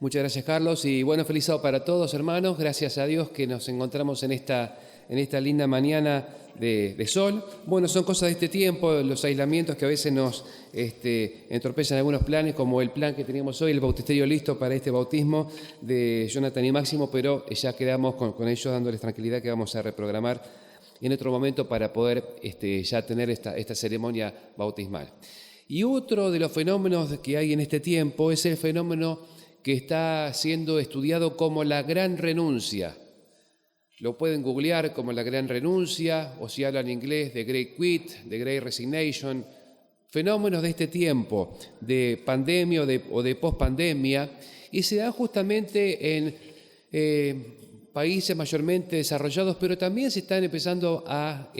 Muchas gracias, Carlos, y bueno, feliz sábado para todos, hermanos. Gracias a Dios que nos encontramos en esta linda mañana de sol. Bueno, son cosas de este tiempo, los aislamientos que a veces nos entorpecen algunos planes, como el plan que teníamos hoy, el bautisterio listo para este bautismo de Jonathan y Máximo, pero ya quedamos con ellos dándoles tranquilidad que vamos a reprogramar en otro momento para poder ya tener esta ceremonia bautismal. Y otro de los fenómenos que hay en este tiempo es el fenómeno que está siendo estudiado como la gran renuncia. Lo pueden googlear como la gran renuncia, o si hablan inglés, The Great Quit, The Great Resignation. Fenómenos de este tiempo, de pandemia o de pospandemia, y se dan justamente en países mayormente desarrollados, pero también se están empezando a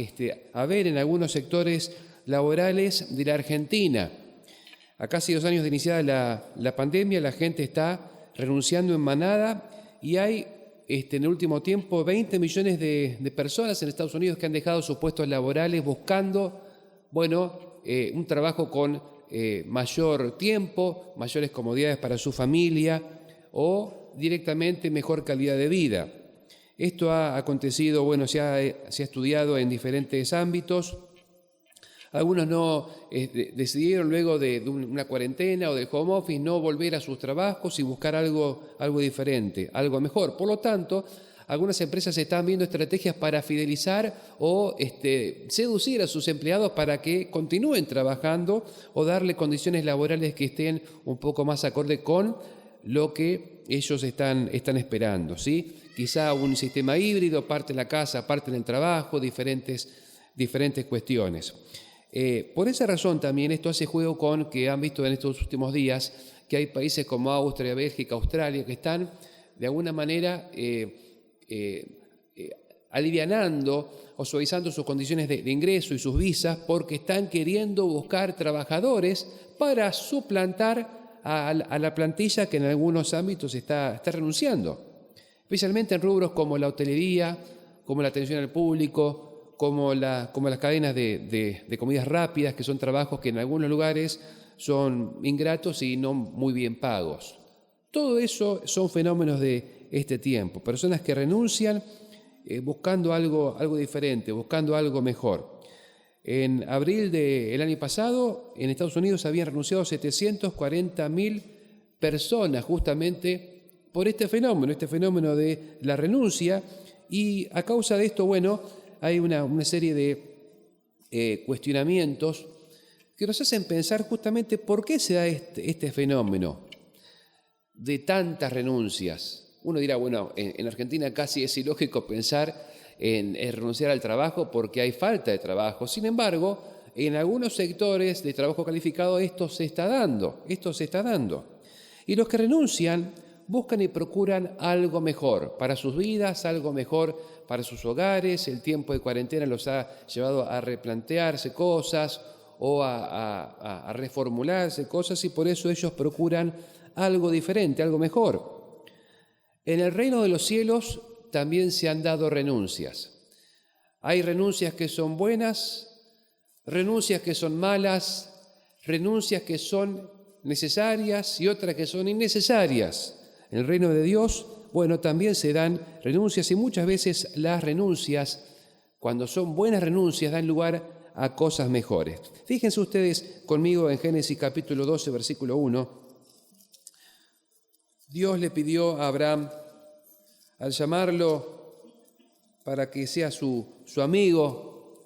ver en algunos sectores laborales de la Argentina. A casi 2 años de iniciada la pandemia, la gente está renunciando en manada y hay en el último tiempo 20 millones de personas en Estados Unidos que han dejado sus puestos laborales buscando, un trabajo con mayor tiempo, mayores comodidades para su familia o directamente mejor calidad de vida. Esto ha acontecido, se ha estudiado en diferentes ámbitos. Algunos no decidieron luego de una cuarentena o del home office no volver a sus trabajos y buscar algo diferente, algo mejor. Por lo tanto, algunas empresas están viendo estrategias para fidelizar o seducir a sus empleados para que continúen trabajando o darle condiciones laborales que estén un poco más acorde con lo que ellos están esperando, ¿sí? Quizá un sistema híbrido, parte en la casa, parte en el trabajo, diferentes cuestiones. Por esa razón también esto hace juego con que han visto en estos últimos días que hay países como Austria, Bélgica, Australia que están de alguna manera alivianando o suavizando sus condiciones de ingreso y sus visas porque están queriendo buscar trabajadores para suplantar a la plantilla que en algunos ámbitos está renunciando, especialmente en rubros como la hotelería, como la atención al público, como las cadenas de comidas rápidas, que son trabajos que en algunos lugares son ingratos y no muy bien pagos. Todo eso son fenómenos de este tiempo, personas que renuncian buscando algo diferente, buscando algo mejor. En abril del año pasado, en Estados Unidos habían renunciado 740.000 personas justamente por este fenómeno de la renuncia, y a causa de esto, hay una serie de cuestionamientos que nos hacen pensar justamente por qué se da este fenómeno de tantas renuncias. Uno dirá, en Argentina casi es ilógico pensar en renunciar al trabajo porque hay falta de trabajo. Sin embargo, en algunos sectores de trabajo calificado esto se está dando. Y los que renuncian buscan y procuran algo mejor para sus vidas, algo mejor para sus hogares. El tiempo de cuarentena los ha llevado a replantearse cosas o a reformularse cosas, y por eso ellos procuran algo diferente, algo mejor. En el reino de los cielos también se han dado renuncias. Hay renuncias que son buenas, renuncias que son malas, renuncias que son necesarias y otras que son innecesarias. En el reino de Dios, también se dan renuncias, y muchas veces las renuncias, cuando son buenas renuncias, dan lugar a cosas mejores. Fíjense ustedes conmigo en Génesis capítulo 12, versículo 1. Dios le pidió a Abraham, al llamarlo para que sea su amigo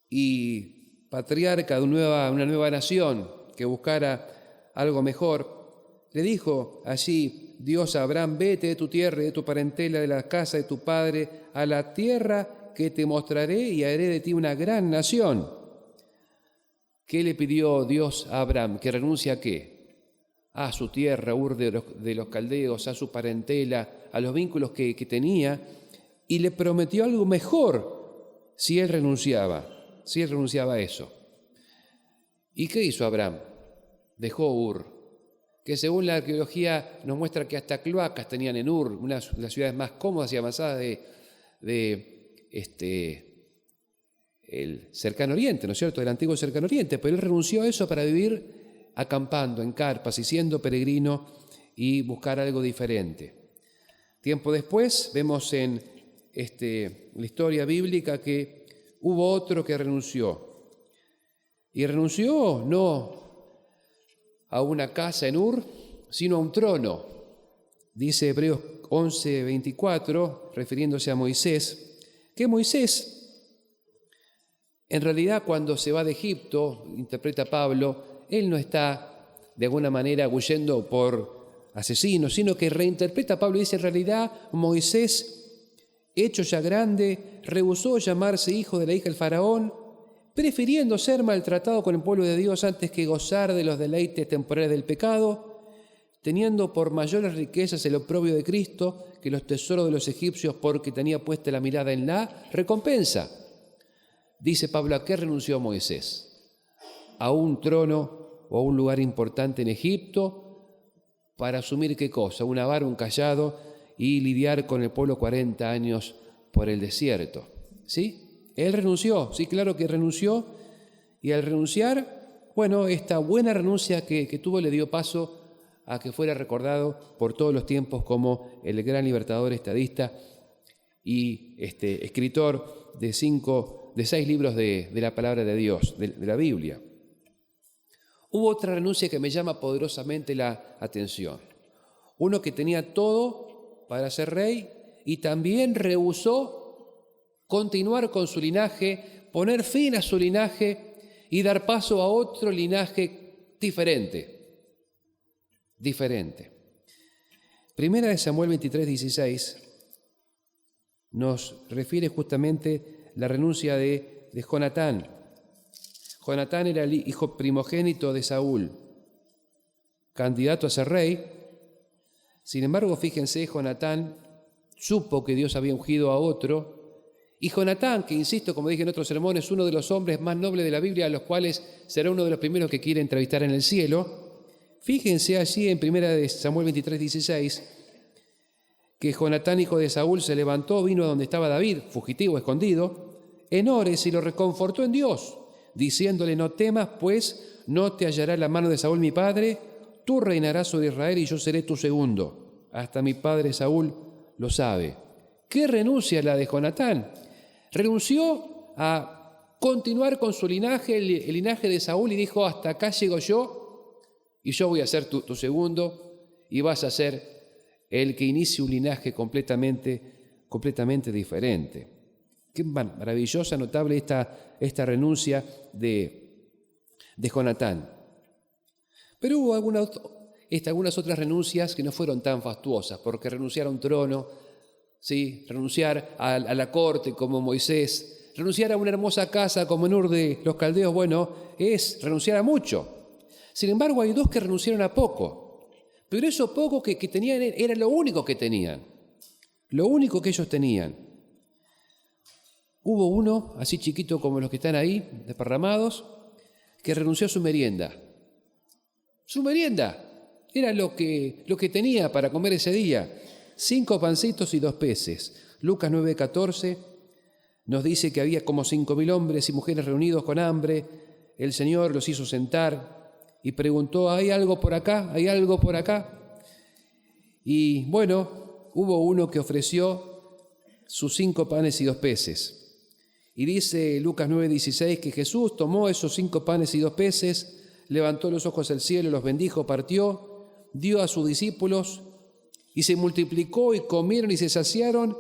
y patriarca de una nueva nación que buscara algo mejor, le dijo allí Dios a Abraham: vete de tu tierra y de tu parentela, de la casa de tu padre, a la tierra que te mostraré, y haré de ti una gran nación. ¿Qué le pidió Dios a Abraham? ¿Que renuncie a qué? A su tierra, Ur de los caldeos, a su parentela, a los vínculos que tenía, y le prometió algo mejor si él renunciaba a eso. ¿Y qué hizo Abraham? Dejó Ur, que según la arqueología nos muestra que hasta cloacas tenían en Ur, una de las ciudades más cómodas y avanzadas el Cercano Oriente, ¿no es cierto?, del antiguo Cercano Oriente, pero él renunció a eso para vivir acampando en carpas y siendo peregrino y buscar algo diferente. Tiempo después vemos en la historia bíblica que hubo otro que renunció. Y renunció no a una casa en Ur, sino a un trono. Dice Hebreos 11:24, refiriéndose a Moisés, que Moisés, en realidad cuando se va de Egipto, interpreta Pablo, él no está de alguna manera huyendo por asesinos, sino que reinterpreta Pablo y dice, en realidad Moisés, hecho ya grande, rehusó llamarse hijo de la hija del faraón, prefiriendo ser maltratado con el pueblo de Dios antes que gozar de los deleites temporales del pecado, teniendo por mayores riquezas el oprobio de Cristo que los tesoros de los egipcios, porque tenía puesta la mirada en la recompensa. Dice Pablo, ¿a qué renunció Moisés? ¿A un trono o a un lugar importante en Egipto para asumir qué cosa? Una vara, un cayado y lidiar con el pueblo 40 años por el desierto. ¿Sí? Él renunció, sí, claro que renunció, y al renunciar, bueno, esta buena renuncia que tuvo le dio paso a que fuera recordado por todos los tiempos como el gran libertador estadista y escritor de 6 libros de la palabra de Dios, de la Biblia. Hubo otra renuncia que me llama poderosamente la atención. Uno que tenía todo para ser rey y también rehusó continuar con su linaje, poner fin a su linaje y dar paso a otro linaje diferente. Primera de Samuel 23:16 nos refiere justamente la renuncia de Jonatán. Jonatán era el hijo primogénito de Saúl, candidato a ser rey. Sin embargo, fíjense, Jonatán supo que Dios había ungido a otro. Y Jonatán, que insisto, como dije en otros sermones, es uno de los hombres más nobles de la Biblia, a los cuales será uno de los primeros que quiere entrevistar en el cielo. Fíjense allí en 1 de Samuel 23:16, que Jonatán, hijo de Saúl, se levantó, vino a donde estaba David, fugitivo, escondido, en Ores, y lo reconfortó en Dios, diciéndole, no temas, pues no te hallará la mano de Saúl mi padre, tú reinarás sobre Israel y yo seré tu segundo. Hasta mi padre Saúl lo sabe. ¿Qué renuncia la de Jonatán? Renunció a continuar con su linaje, el linaje de Saúl, y dijo, hasta acá llego yo, y yo voy a ser tu segundo, y vas a ser el que inicie un linaje completamente diferente. Qué maravillosa, notable esta renuncia de Jonatán. Pero hubo algunas otras renuncias que no fueron tan fastuosas, porque renunciar a un trono, ¿sí? Renunciar a la corte como Moisés, renunciar a una hermosa casa como en Ur de los Caldeos, bueno, es renunciar a mucho. Sin embargo, hay dos que renunciaron a poco, pero eso poco que tenían era lo único que tenían, lo único que ellos tenían. Hubo uno, así chiquito como los que están ahí, desparramados, que renunció a su merienda. Su merienda era lo que tenía para comer ese día. 5 pancitos y 2 peces. Lucas 9:14 nos dice que había como 5.000 hombres y mujeres reunidos con hambre. El Señor los hizo sentar y preguntó, ¿hay algo por acá? ¿Hay algo por acá? Y bueno, hubo uno que ofreció sus 5 panes y 2 peces. Y dice Lucas 9:16 que Jesús tomó esos 5 panes y 2 peces, levantó los ojos al cielo, los bendijo, partió, dio a sus discípulos y se multiplicó y comieron y se saciaron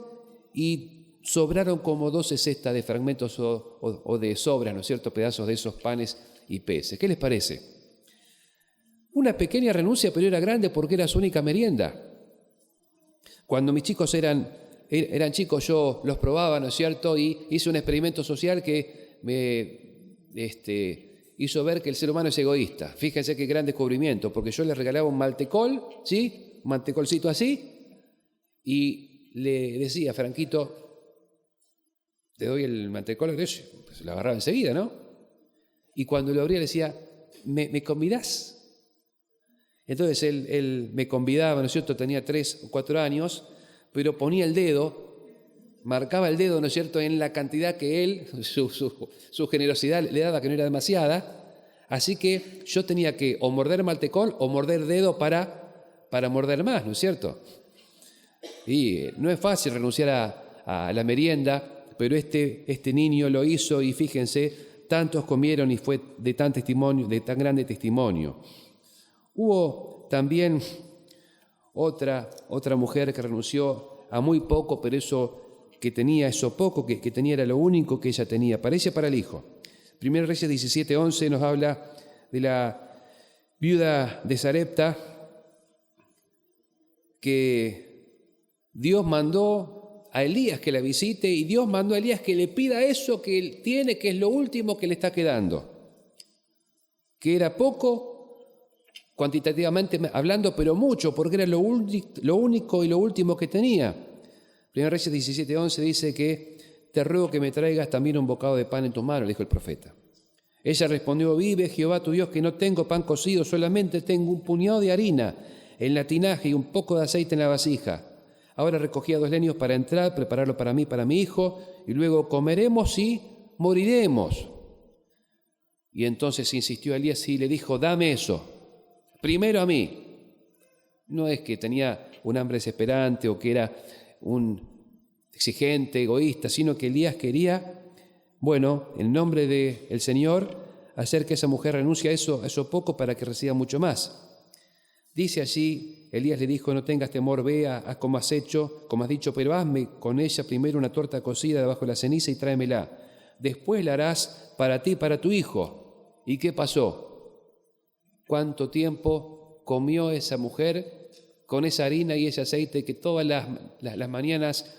y sobraron como 12 cestas de fragmentos o de sobras, ¿no es cierto?, pedazos de esos panes y peces. ¿Qué les parece? Una pequeña renuncia, pero era grande porque era su única merienda. Cuando mis chicos eran chicos, yo los probaba, ¿no es cierto?, y hice un experimento social que me hizo ver que el ser humano es egoísta. Fíjense qué gran descubrimiento, porque yo les regalaba un maltecol, ¿sí?, un mantecolcito así, y le decía, Franquito, te doy el mantecol, pues lo agarraba enseguida, ¿no? Y cuando lo abría le decía, ¿me convidás? Entonces él me convidaba, ¿no es cierto?, tenía 3 o 4 años, pero ponía el dedo, marcaba el dedo, ¿no es cierto?, en la cantidad que él, su generosidad le daba, que no era demasiada, así que yo tenía que o morder mantecol o morder dedo para para morder más, ¿no es cierto? Y no es fácil renunciar a la merienda, pero este niño lo hizo y fíjense, tantos comieron y fue de tan grande testimonio. Hubo también otra mujer que renunció a muy poco, pero eso poco que tenía era lo único que ella tenía, para ella y para el hijo. 1 Reyes 17:11 nos habla de la viuda de Sarepta, que Dios mandó a Elías que la visite y Dios mandó a Elías que le pida eso que él tiene, que es lo último que le está quedando, que era poco, cuantitativamente hablando, pero mucho, porque era lo único y lo último que tenía. 1 Reyes 17:11 dice que te ruego que me traigas también un bocado de pan en tu mano, le dijo el profeta. Ella respondió, vive Jehová tu Dios que no tengo pan cocido, solamente tengo un puñado de harina en la tinaja y un poco de aceite en la vasija. Ahora recogía 2 leños para entrar, prepararlo para mí, para mi hijo, y luego comeremos y moriremos. Y entonces insistió Elías y le dijo, dame eso, primero a mí. No es que tenía un hambre desesperante o que era un exigente, egoísta, sino que Elías quería, en nombre del Señor, hacer que esa mujer renuncie a eso poco para que reciba mucho más. Dice allí, Elías le dijo, no tengas temor, ve, haz como has hecho, como has dicho, pero hazme con ella primero una torta cocida debajo de la ceniza y tráemela. Después la harás para ti y para tu hijo. ¿Y qué pasó? ¿Cuánto tiempo comió esa mujer con esa harina y ese aceite que todas las mañanas,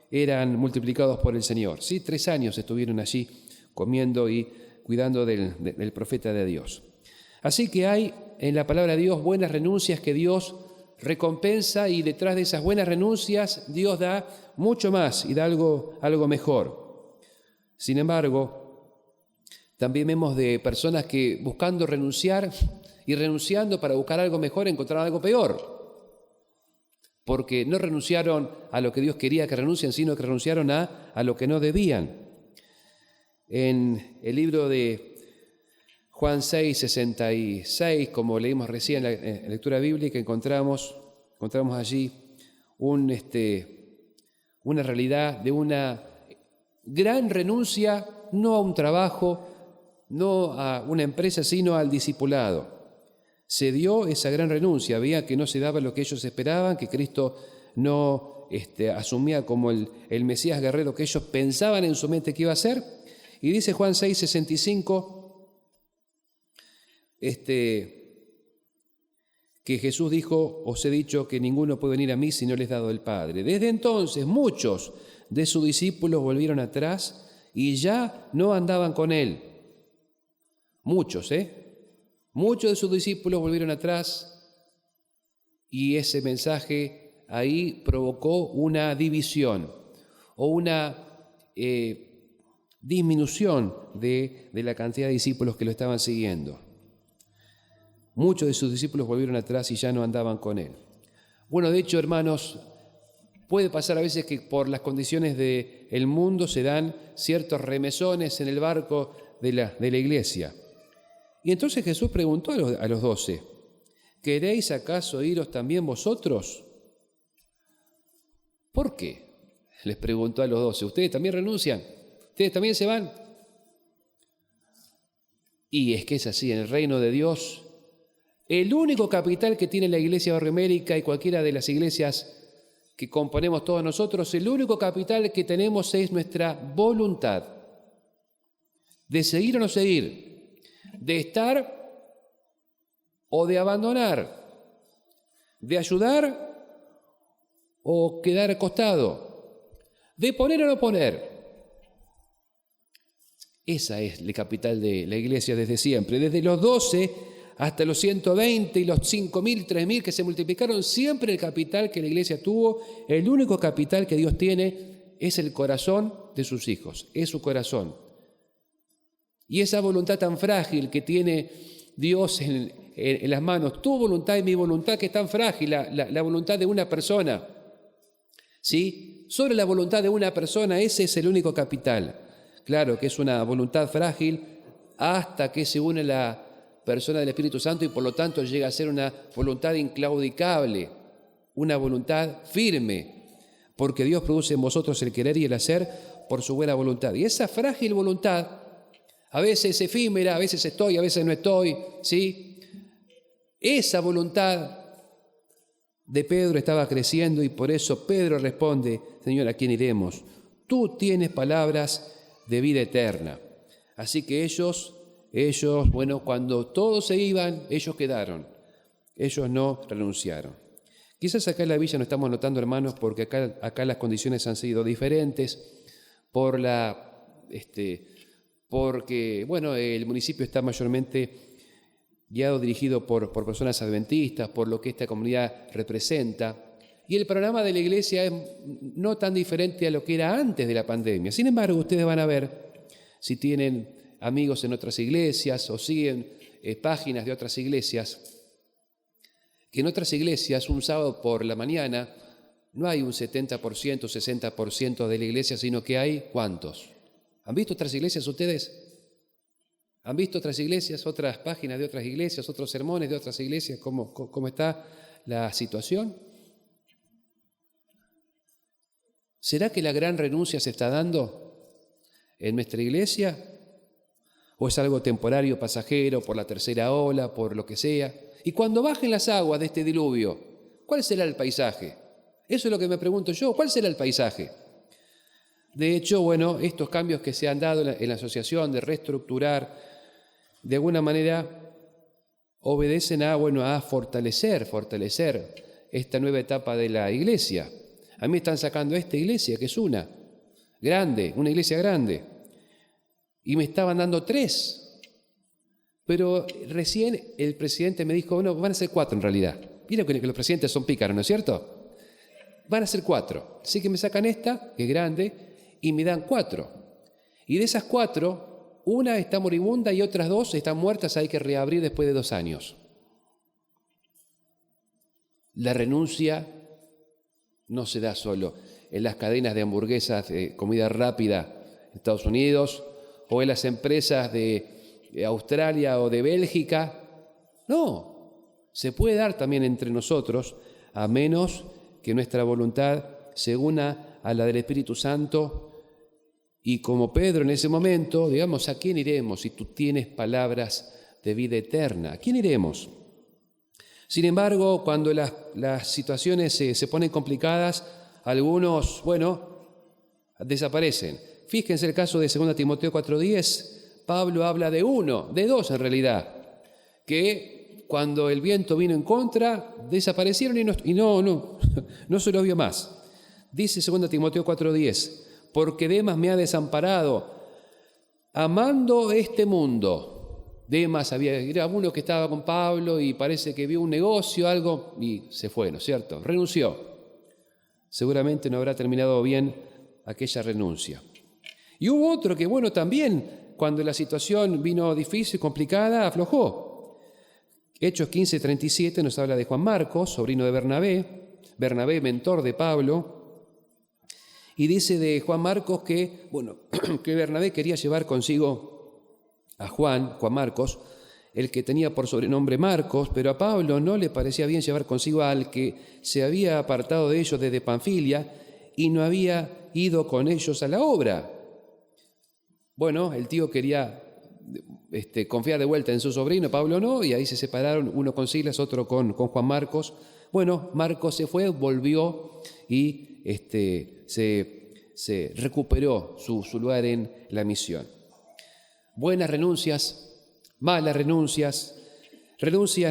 eran multiplicados por el Señor? Sí, 3 años estuvieron allí comiendo y cuidando del profeta de Dios. Así que hay en la palabra de Dios buenas renuncias que Dios recompensa y detrás de esas buenas renuncias Dios da mucho más y da algo mejor. Sin embargo, también vemos de personas que buscando renunciar y renunciando para buscar algo mejor encontraron algo peor. Porque no renunciaron a lo que Dios quería que renuncien, sino que renunciaron a lo que no debían. En el libro de Juan 6:66, como leímos recién en la lectura bíblica, encontramos allí una realidad de una gran renuncia, no a un trabajo, no a una empresa, sino al discipulado. Se dio esa gran renuncia, veía que no se daba lo que ellos esperaban, que Cristo no asumía como el Mesías guerrero que ellos pensaban en su mente que iba a ser. Y dice Juan 6:65, que Jesús dijo, os he dicho que ninguno puede venir a mí si no les he dado el Padre. Desde entonces muchos de sus discípulos volvieron atrás y ya no andaban con él. Muchos de sus discípulos volvieron atrás y ese mensaje ahí provocó una división o una disminución de la cantidad de discípulos que lo estaban siguiendo. Muchos de sus discípulos volvieron atrás y ya no andaban con él. De hecho, hermanos, puede pasar a veces que por las condiciones del mundo se dan ciertos remesones en el barco de la iglesia. Y entonces Jesús preguntó a los 12, ¿queréis acaso iros también vosotros? ¿Por qué? Les preguntó a los 12, ¿ustedes también renuncian? ¿Ustedes también se van? Y es que es así, en el reino de Dios, el único capital que tiene la Iglesia Barrio América y cualquiera de las iglesias que componemos todos nosotros, el único capital que tenemos es nuestra voluntad de seguir o no seguir, de estar o de abandonar, de ayudar o quedar acostado, de poner o no poner. Esa es el capital de la iglesia desde siempre, desde los 12 hasta los 120 y los 5.000, 3.000 que se multiplicaron, siempre el capital que la iglesia tuvo, el único capital que Dios tiene es el corazón de sus hijos, es su corazón. Y esa voluntad tan frágil que tiene Dios en las manos, tu voluntad y mi voluntad que es tan frágil, la voluntad de una persona, ¿sí? Sobre la voluntad de una persona, ese es el único capital. Claro que es una voluntad frágil hasta que se une la persona del Espíritu Santo y por lo tanto llega a ser una voluntad inclaudicable, una voluntad firme, porque Dios produce en vosotros el querer y el hacer por su buena voluntad. Y esa frágil voluntad, a veces efímera, a veces estoy, a veces no estoy, ¿sí? Esa voluntad de Pedro estaba creciendo y por eso Pedro responde: Señor, ¿a quién iremos? Tú tienes palabras de vida eterna. Así que ellos, bueno, cuando todos se iban, ellos quedaron. Ellos no renunciaron. Quizás acá en la villa no estamos notando, hermanos, porque acá las condiciones han sido diferentes porque, bueno, el municipio está mayormente guiado, dirigido por personas adventistas, por lo que esta comunidad representa. Y el panorama de la iglesia es no tan diferente a lo que era antes de la pandemia. Sin embargo, ustedes van a ver, si tienen amigos en otras iglesias o siguen páginas de otras iglesias, que en otras iglesias un sábado por la mañana no hay un 70%, 60% de la iglesia, sino que hay ¿cuántos? ¿Han visto otras iglesias ustedes? ¿Han visto otras iglesias, otras páginas de otras iglesias, otros sermones de otras iglesias? ¿Cómo está la situación? ¿Será que la gran renuncia se está dando en nuestra iglesia? ¿O es algo temporario, pasajero, por la tercera ola, por lo que sea? Y cuando bajen las aguas de este diluvio, ¿cuál será el paisaje? Eso es lo que me pregunto yo, ¿cuál será el paisaje? De hecho, bueno, estos cambios que se han dado en la asociación de reestructurar, de alguna manera obedecen a fortalecer esta nueva etapa de la iglesia. A mí me están sacando esta iglesia, que es una iglesia grande, y me estaban dando 3. Pero recién el presidente me dijo, no, van a ser 4 en realidad. Miren que los presidentes son pícaros, ¿no es cierto? Van a ser 4. Así que me sacan esta, que es grande, y me dan 4. Y de esas 4, una está moribunda y otras 2 están muertas, hay que reabrir después de 2 años. La renuncia no se da solo en las cadenas de hamburguesas de comida rápida en Estados Unidos o en las empresas de Australia o de Bélgica. No, se puede dar también entre nosotros, a menos que nuestra voluntad se una a la del Espíritu Santo. Y como Pedro en ese momento, digamos, ¿a quién iremos si tú tienes palabras de vida eterna? ¿A quién iremos? Sin embargo, cuando las situaciones se ponen complicadas, algunos, desaparecen. Fíjense el caso de 2 Timoteo 4:10. Pablo habla de 2 en realidad, que cuando el viento vino en contra, desaparecieron y no se los vio más. Dice 2 Timoteo 4:10, porque Demas me ha desamparado, amando este mundo. Demas era uno que estaba con Pablo y parece que vio un negocio, algo, y se fue, ¿no es cierto? Renunció. Seguramente no habrá terminado bien aquella renuncia. Y hubo otro que, también, cuando la situación vino difícil, complicada, aflojó. Hechos 15:37 nos habla de Juan Marcos, sobrino de Bernabé, mentor de Pablo, y dice de Juan Marcos que Bernabé quería llevar consigo a Juan Marcos, el que tenía por sobrenombre Marcos, pero a Pablo no le parecía bien llevar consigo al que se había apartado de ellos desde Panfilia y no había ido con ellos a la obra. El tío quería confiar de vuelta en su sobrino, Pablo no, y ahí se separaron, uno con Silas, otro con Juan Marcos. Marcos se fue, volvió y se recuperó su lugar en la misión. Buenas renuncias, malas renuncias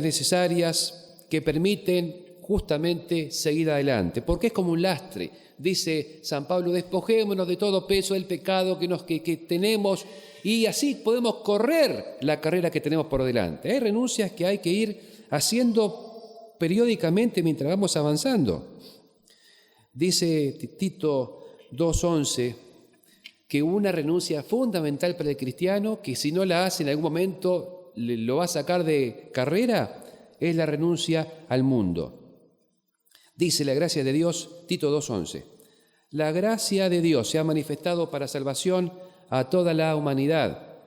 necesarias que permiten justamente seguir adelante, porque es como un lastre. Dice San Pablo, despojémonos de todo peso del pecado que tenemos y así podemos correr la carrera que tenemos por delante. Hay renuncias que hay que ir haciendo periódicamente mientras vamos avanzando. Dice Tito 2:11 que una renuncia fundamental para el cristiano, que si no la hace en algún momento lo va a sacar de carrera, es la renuncia al mundo. Dice la gracia de Dios, Tito 2:11, la gracia de Dios se ha manifestado para salvación a toda la humanidad.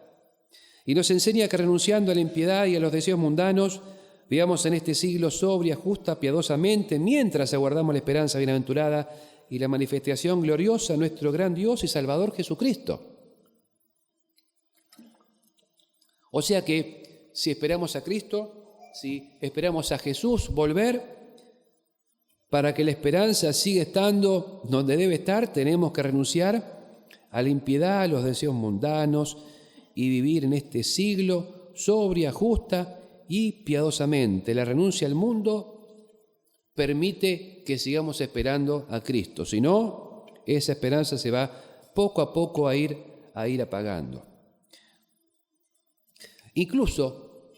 Y nos enseña que renunciando a la impiedad y a los deseos mundanos, vivamos en este siglo sobria, justa, piadosamente, mientras aguardamos la esperanza bienaventurada y la manifestación gloriosa de nuestro gran Dios y Salvador Jesucristo. O sea que si esperamos a Cristo, si esperamos a Jesús volver, para que la esperanza siga estando donde debe estar, tenemos que renunciar a la impiedad, a los deseos mundanos y vivir en este siglo sobria, justa y piadosamente. La renuncia al mundo permite que sigamos esperando a Cristo. Si no, esa esperanza se va poco a poco a ir apagando. Incluso,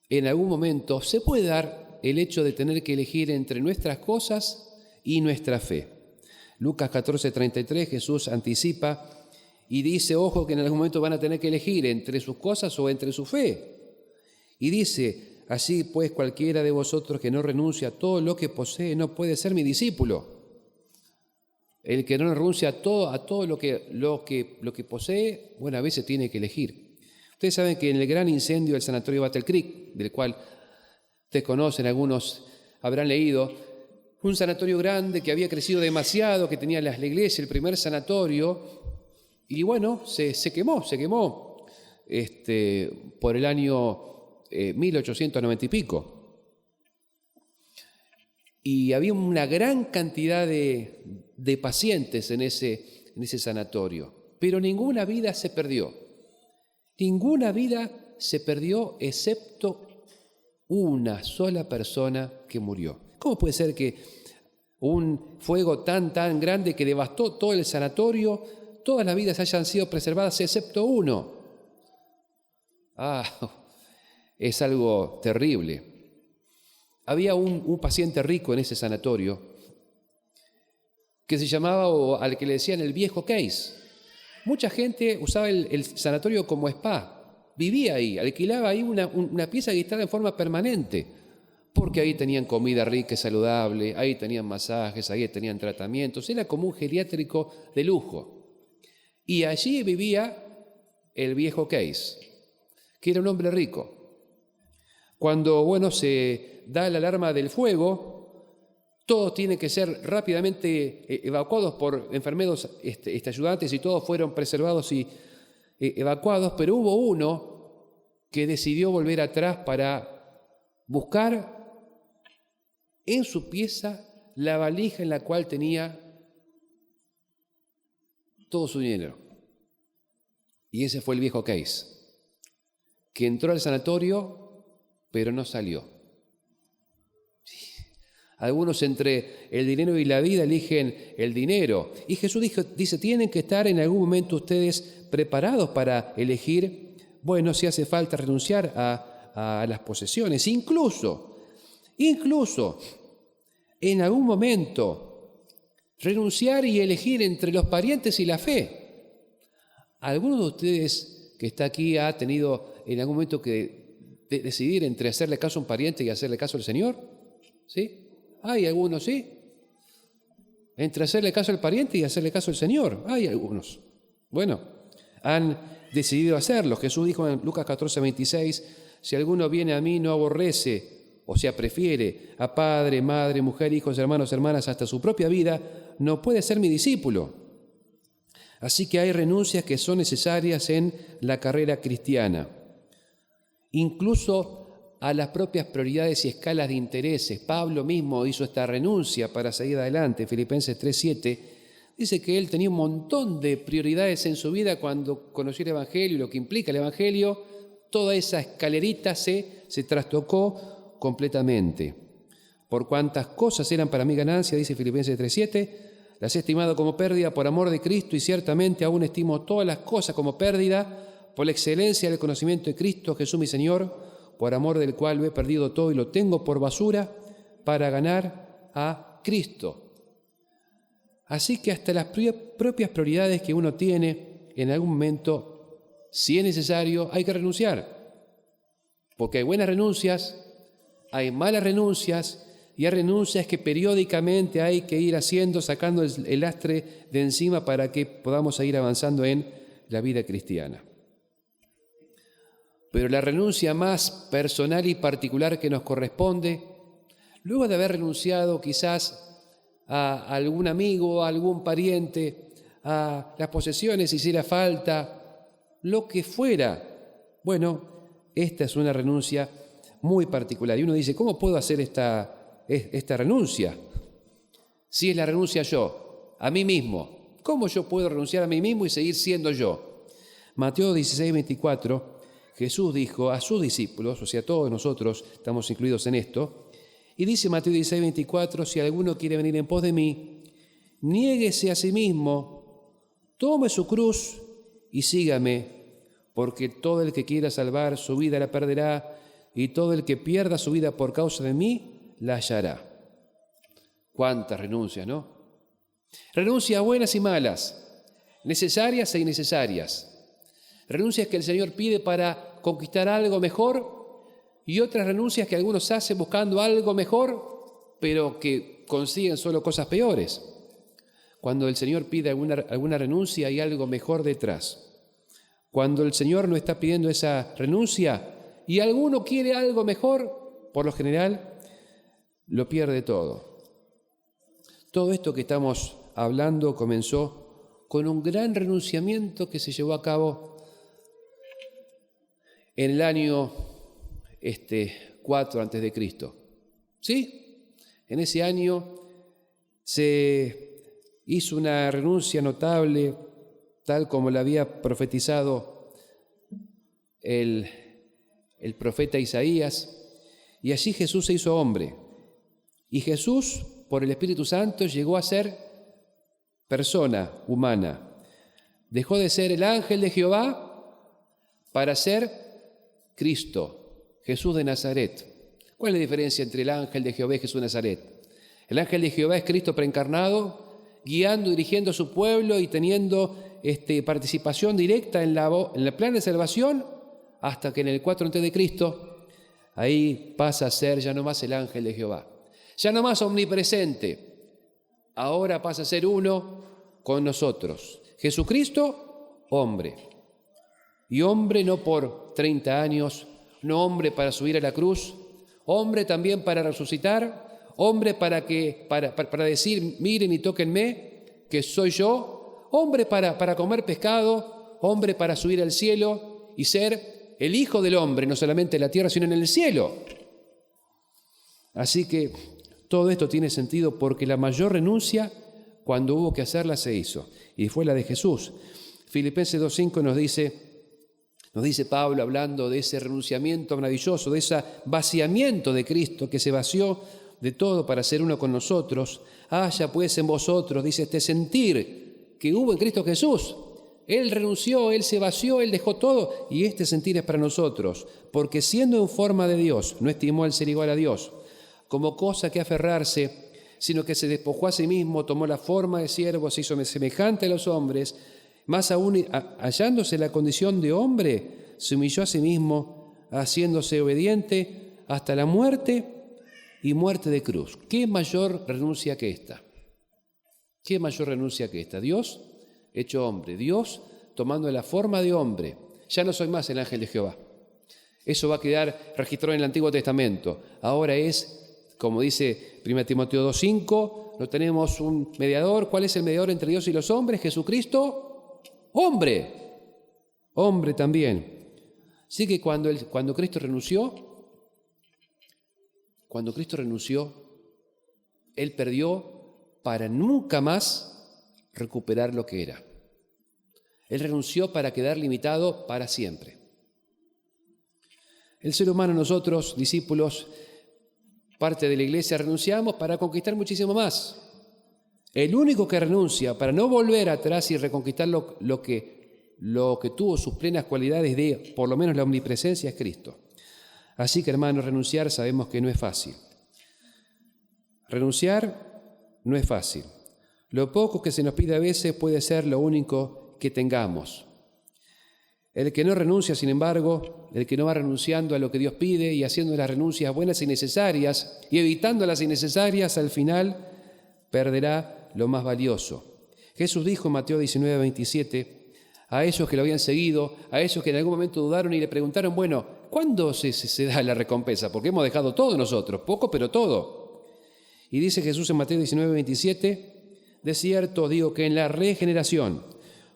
en algún momento, se puede dar el hecho de tener que elegir entre nuestras cosas y nuestra fe. Lucas 14:33, Jesús anticipa y dice, ojo, que en algún momento van a tener que elegir entre sus cosas o entre su fe. Y dice, así pues cualquiera de vosotros que no renuncia a todo lo que posee no puede ser mi discípulo. El que no renuncia a todo lo que posee, bueno, a veces tiene que elegir. Ustedes saben que en el gran incendio del sanatorio Battle Creek, del cual ustedes conocen, algunos habrán leído, un sanatorio grande que había crecido demasiado, que tenía la iglesia, el primer sanatorio, y bueno, se quemó por el año 1890 y pico. Y había una gran cantidad de pacientes en ese sanatorio, pero ninguna vida se perdió. Ninguna vida se perdió excepto una sola persona que murió. ¿Cómo puede ser que un fuego tan grande que devastó todo el sanatorio, todas las vidas hayan sido preservadas excepto uno? Es algo terrible. Había un paciente rico en ese sanatorio que se llamaba, o al que le decían el viejo Case. Mucha gente usaba el sanatorio como spa. Vivía ahí, alquilaba ahí una pieza guitarra en forma permanente, porque ahí tenían comida rica y saludable, ahí tenían masajes, ahí tenían tratamientos, era como un geriátrico de lujo. Y allí vivía el viejo Case, que era un hombre rico. Cuando, se da la alarma del fuego, todos tienen que ser rápidamente evacuados por enfermeros ayudantes y todos fueron preservados y evacuados, pero hubo uno que decidió volver atrás para buscar en su pieza la valija en la cual tenía todo su dinero. Y ese fue el viejo Case, que entró al sanatorio, pero no salió. Algunos entre el dinero y la vida eligen el dinero. Y Jesús dice, tienen que estar en algún momento ustedes preparados para elegir, si hace falta renunciar a las posesiones. Incluso, en algún momento, renunciar y elegir entre los parientes y la fe. ¿Alguno de ustedes que está aquí ha tenido en algún momento que decidir entre hacerle caso a un pariente y hacerle caso al Señor? ¿Sí? Hay algunos, sí. Entre hacerle caso al pariente y hacerle caso al Señor. Hay algunos. Han decidido hacerlo. Jesús dijo en Lucas 14:26, si alguno viene a mí no aborrece, o sea, prefiere a padre, madre, mujer, hijos, hermanos, hermanas, hasta su propia vida, no puede ser mi discípulo. Así que hay renuncias que son necesarias en la carrera cristiana. Incluso a las propias prioridades y escalas de intereses. Pablo mismo hizo esta renuncia para seguir adelante. Filipenses 3:7 dice que él tenía un montón de prioridades en su vida cuando conoció el Evangelio y lo que implica el Evangelio. Toda esa escalerita se trastocó completamente. Por cuantas cosas eran para mí ganancia, dice Filipenses 3:7, las he estimado como pérdida por amor de Cristo y ciertamente aún estimo todas las cosas como pérdida por la excelencia del conocimiento de Cristo Jesús mi Señor, por amor del cual lo he perdido todo y lo tengo por basura para ganar a Cristo. Así que hasta las propias prioridades que uno tiene, en algún momento, si es necesario, hay que renunciar. Porque hay buenas renuncias, hay malas renuncias, y hay renuncias que periódicamente hay que ir haciendo, sacando el lastre de encima para que podamos ir avanzando en la vida cristiana. pero la renuncia más personal y particular que nos corresponde, luego de haber renunciado quizás a algún amigo, a algún pariente, a las posesiones si hiciera falta, lo que fuera, bueno, esta es una renuncia muy particular. Y uno dice, ¿cómo puedo hacer esta renuncia? Si es la renuncia yo, a mí mismo, ¿cómo yo puedo renunciar a mí mismo y seguir siendo yo? Mateo 16:24, Jesús dijo a sus discípulos, o sea, todos nosotros estamos incluidos en esto, y dice Mateo 16:24, si alguno quiere venir en pos de mí, niéguese a sí mismo, tome su cruz y sígame, porque todo el que quiera salvar su vida la perderá, y todo el que pierda su vida por causa de mí, la hallará. Cuántas renuncias, ¿no? Renuncias buenas y malas, necesarias e innecesarias. Renuncias que el Señor pide para conquistar algo mejor y otras renuncias que algunos hacen buscando algo mejor, pero que consiguen solo cosas peores. Cuando el Señor pide alguna renuncia hay algo mejor detrás. Cuando el Señor no está pidiendo esa renuncia y alguno quiere algo mejor, por lo general lo pierde todo. Todo esto que estamos hablando comenzó con un gran renunciamiento que se llevó a cabo en el año 4 a.C. ¿Sí? En ese año se hizo una renuncia notable, tal como la había profetizado el profeta Isaías, y allí Jesús se hizo hombre. Y Jesús, por el Espíritu Santo, llegó a ser persona humana. Dejó de ser el ángel de Jehová para ser Cristo, Jesús de Nazaret. ¿Cuál es la diferencia entre el ángel de Jehová y Jesús de Nazaret? El ángel de Jehová es Cristo preencarnado, guiando y dirigiendo a su pueblo y teniendo participación directa en el plan de salvación, hasta que en el 4 a.C., ahí pasa a ser ya no más el ángel de Jehová, ya no más omnipresente, ahora pasa a ser uno con nosotros. Jesucristo, hombre. Y hombre no por 30 años, no hombre para subir a la cruz, hombre también para resucitar, hombre para decir, miren y tóquenme, que soy yo, hombre para comer pescado, hombre para subir al cielo y ser el Hijo del Hombre, no solamente en la tierra, sino en el cielo. Así que todo esto tiene sentido porque la mayor renuncia, cuando hubo que hacerla, se hizo, y fue la de Jesús. Filipenses 2:5 nos dice Pablo, hablando de ese renunciamiento maravilloso, de ese vaciamiento de Cristo, que se vació de todo para ser uno con nosotros. Haya pues en vosotros, dice, este sentir que hubo en Cristo Jesús. Él renunció, Él se vació, Él dejó todo, y este sentir es para nosotros, porque siendo en forma de Dios, no estimó el ser igual a Dios como cosa que aferrarse, sino que se despojó a sí mismo, tomó la forma de siervo, se hizo semejante a los hombres, más aún hallándose la condición de hombre, se humilló a sí mismo, haciéndose obediente hasta la muerte y muerte de cruz. ¿Qué mayor renuncia que esta? ¿Qué mayor renuncia que esta? Dios hecho hombre, Dios tomando la forma de hombre. Ya no soy más el ángel de Jehová. Eso va a quedar registrado en el Antiguo Testamento. Ahora es, como dice 1 Timoteo 2:5, no tenemos un mediador. ¿Cuál es el mediador entre Dios y los hombres? Jesucristo, hombre. Hombre también. Así que cuando Cristo renunció, Él perdió para nunca más recuperar lo que era. Él renunció para quedar limitado para siempre. El ser humano, nosotros, discípulos, parte de la iglesia, renunciamos para conquistar muchísimo más. El único que renuncia para no volver atrás y reconquistar lo que tuvo sus plenas cualidades de, por lo menos, la omnipresencia es Cristo. Así que, hermanos, renunciar sabemos que no es fácil. Renunciar no es fácil. Lo poco que se nos pide a veces puede ser lo único que tengamos. El que no renuncia, sin embargo, el que no va renunciando a lo que Dios pide y haciendo las renuncias buenas y necesarias y evitando las innecesarias, al final perderá lo más valioso. Jesús dijo en Mateo 19:27, a ellos que lo habían seguido, a ellos que en algún momento dudaron y le preguntaron, bueno, ¿cuándo se da la recompensa? Porque hemos dejado todo nosotros, poco pero todo. Y dice Jesús en Mateo 19:27, de cierto os digo que en la regeneración,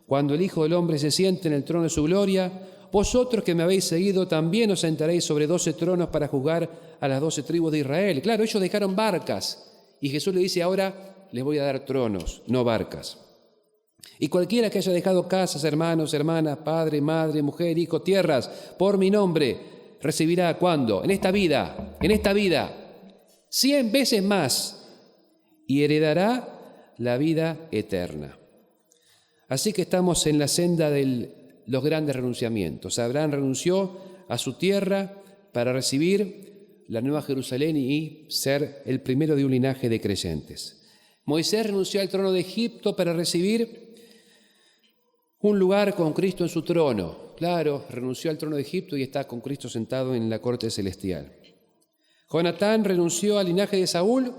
cuando el Hijo del Hombre se siente en el trono de su gloria, vosotros que me habéis seguido también os sentaréis sobre 12 tronos para juzgar a las 12 tribus de Israel. Claro, ellos dejaron barcas y Jesús le dice ahora les voy a dar tronos, no barcas. Y cualquiera que haya dejado casas, hermanos, hermanas, padre, madre, mujer, hijo, tierras, por mi nombre, recibirá, ¿cuándo? En esta vida, 100 veces más y heredará la vida eterna. Así que estamos en la senda de los grandes renunciamientos. Abraham renunció a su tierra para recibir la Nueva Jerusalén y ser el primero de un linaje de creyentes. Moisés renunció al trono de Egipto para recibir un lugar con Cristo en su trono. Claro, renunció al trono de Egipto y está con Cristo sentado en la corte celestial. Jonatán renunció al linaje de Saúl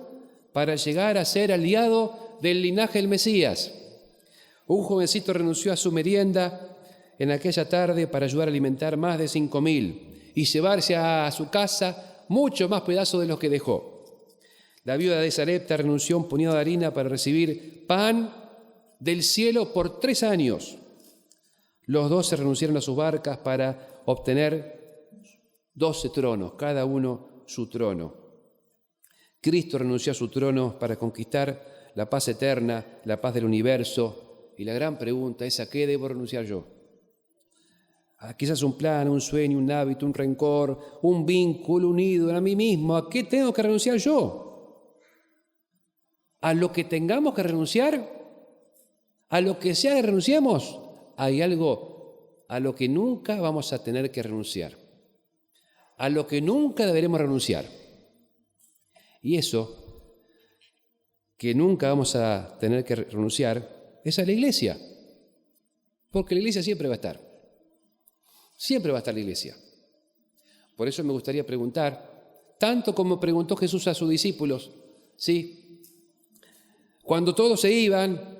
para llegar a ser aliado del linaje del Mesías. Un jovencito renunció a su merienda en aquella tarde para ayudar a alimentar más de 5.000 y llevarse a su casa muchos más pedazos de los que dejó. La viuda de Sarepta renunció a un puñado de harina para recibir pan del cielo por 3 años. Los 12 renunciaron a sus barcas para obtener 12 tronos, cada uno su trono. Cristo renunció a su trono para conquistar la paz eterna, la paz del universo. Y la gran pregunta es: ¿a qué debo renunciar yo? A quizás un plan, un sueño, un hábito, un rencor, un vínculo unido a mí mismo. ¿A qué tengo que renunciar yo? ¿A lo que tengamos que renunciar? ¿A lo que sea que renunciemos? Hay algo a lo que nunca vamos a tener que renunciar. A lo que nunca deberemos renunciar. Y eso que nunca vamos a tener que renunciar es a la iglesia. Porque la iglesia siempre va a estar. Siempre va a estar la iglesia. Por eso me gustaría preguntar, tanto como preguntó Jesús a sus discípulos, ¿sí? Cuando todos se iban,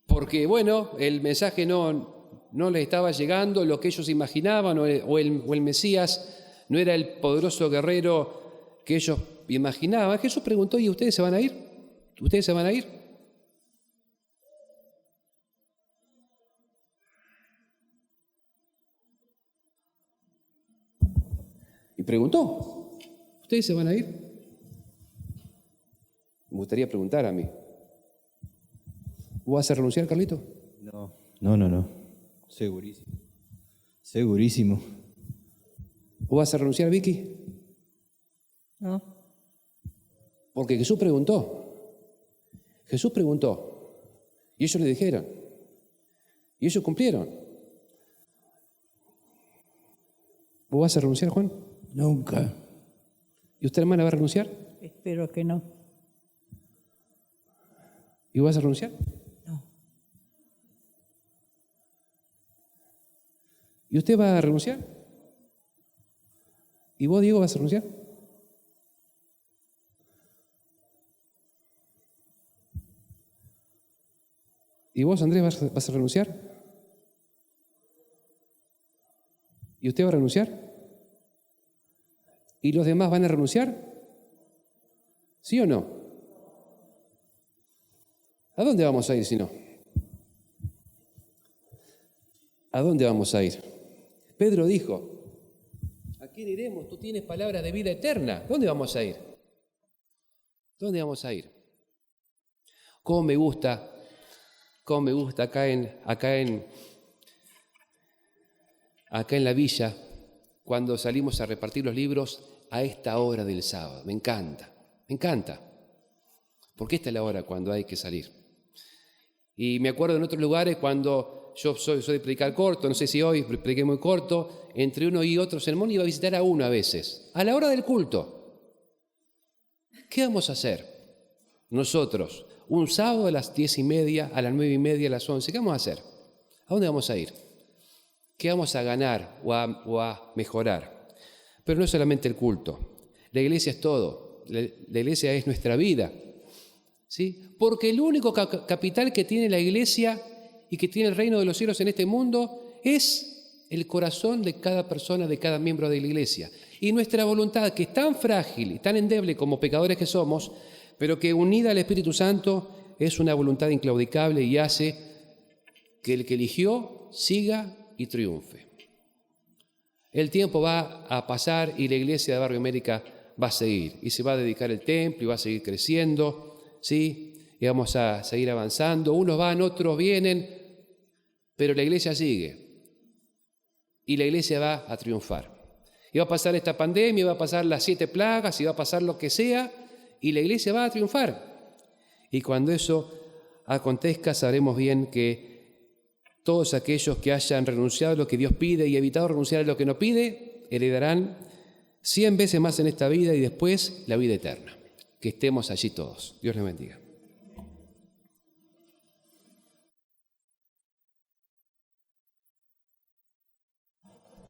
porque bueno, el mensaje no les estaba llegando lo que ellos imaginaban, o el Mesías no era el poderoso guerrero que ellos imaginaban. Jesús preguntó: ¿y ustedes se van a ir? ¿Ustedes se van a ir? Y preguntó: ¿ustedes se van a ir? Me gustaría preguntar a mí: ¿vos vas a renunciar, Carlito? No. Segurísimo. ¿Vos vas a renunciar, Vicky? No. Porque Jesús preguntó. Y ellos le dijeron. Y ellos cumplieron. ¿Vos vas a renunciar, Juan? Nunca. ¿Y usted, hermana, va a renunciar? Espero que no. ¿Y vos vas a renunciar? No. ¿Y usted va a renunciar? ¿Y vos, Diego, vas a renunciar? ¿Y vos, Andrés, vas a renunciar? ¿Y usted va a renunciar? ¿Y los demás van a renunciar? ¿Sí o no? ¿A dónde vamos a ir si no? ¿A dónde vamos a ir? Pedro dijo: ¿a quién iremos? Tú tienes palabras de vida eterna. ¿Dónde vamos a ir? ¿Dónde vamos a ir? ¿Cómo me gusta acá en la villa, cuando salimos a repartir los libros a esta hora del sábado? Me encanta. Porque esta es la hora cuando hay que salir. Y me acuerdo en otros lugares cuando yo soy de predicar corto, no sé si hoy prediqué muy corto, entre uno y otro sermón iba a visitar a uno a veces, a la hora del culto. ¿Qué vamos a hacer nosotros un sábado a las 10:30, a las 9:30, a las 11? ¿Qué vamos a hacer? ¿A dónde vamos a ir? ¿Qué vamos a ganar o a mejorar? Pero no es solamente el culto. La iglesia es todo. La iglesia es nuestra vida. ¿Sí? Porque el único capital que tiene la iglesia, y que tiene el reino de los cielos en este mundo es el corazón de cada persona, de cada miembro de la iglesia. Y nuestra voluntad, que es tan frágil y tan endeble como pecadores que somos, pero que unida al Espíritu Santo es una voluntad inclaudicable y hace que el que eligió siga y triunfe. El tiempo va a pasar y la iglesia de Barrio América va a seguir y se va a dedicar el templo y va a seguir creciendo, ¿sí? Y vamos a seguir avanzando. Unos van, otros vienen, pero la iglesia sigue y la iglesia va a triunfar. Y va a pasar esta pandemia, va a pasar las 7 plagas y va a pasar lo que sea y la iglesia va a triunfar. Y cuando eso acontezca sabremos bien que todos aquellos que hayan renunciado a lo que Dios pide y evitado renunciar a lo que no pide, heredarán 100 veces más en esta vida y después la vida eterna. Que estemos allí todos. Dios les bendiga.